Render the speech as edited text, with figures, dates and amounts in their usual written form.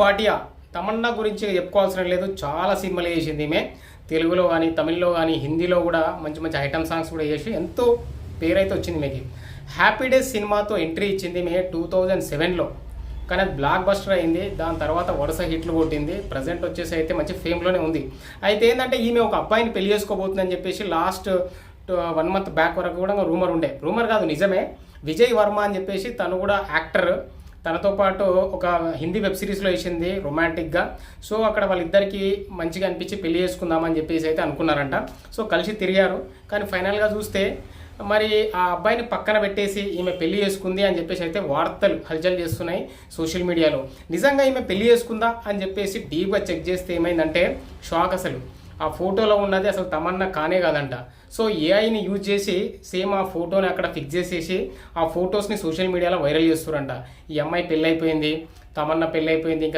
పాటియా తమన్నా గురించి చెప్పుకోవాల్సిన లేదు. చాలా సినిమాలు చేసింది ఈమె. తెలుగులో కానీ, తమిళ్లో కానీ, హిందీలో కూడా మంచి మంచి ఐటమ్ సాంగ్స్ కూడా చేసి ఎంతో పేరైతే వచ్చింది ఈమెకి. హ్యాపీ డేస్ సినిమాతో ఎంట్రీ ఇచ్చింది ఈమె 2007లో. కానీ అది బ్లాక్ బస్టర్ అయింది. దాని తర్వాత వరుస హిట్లు కొట్టింది. ప్రజెంట్ వచ్చేసి అయితే మంచి ఫేమ్లోనే ఉంది. అయితే ఏంటంటే ఈమె ఒక అబ్బాయిని పెళ్లి చేసుకోబోతుందని చెప్పేసి లాస్ట్ 1 మంత్ బ్యాక్ వరకు కూడా రూమర్ కాదు, నిజమే. విజయ్ వర్మ అని చెప్పేసి తను కూడా యాక్టర్. తనతో పాటు ఒక హిందీ వెబ్ సిరీస్లో వేసింది రొమాంటిక్గా. సో అక్కడ వాళ్ళిద్దరికీ మంచిగా అనిపించి పెళ్లి చేసుకుందామని చెప్పేసి అయితే అనుకున్నారంట. సో కలిసి తిరిగారు. కానీ ఫైనల్గా చూస్తే మరి ఆ అబ్బాయిని పక్కన పెట్టేసి ఈమె పెళ్లి చేసుకుంది అని చెప్పేసి అయితే వార్తలు హల్చల్ చేస్తున్నాయి సోషల్ మీడియాలో. నిజంగా ఈమె పెళ్లి చేసుకుందా అని చెప్పేసి డీప్గా చెక్ చేస్తే ఏమైందంటే షాక్. అసలు ఆ ఫోటోలో ఉన్నది అసలు తమన్నా కానే కాదంట. సో ఏఐని యూజ్ చేసి సేమ్ ఆ ఫోటోని అక్కడ ఫిక్స్ చేసేసి ఆ ఫొటోస్ని సోషల్ మీడియాలో వైరల్ చేస్తారంట. ఈ అమ్మాయి పెళ్ళైపోయింది, తమన్నా పెళ్ళైపోయింది, ఇంకా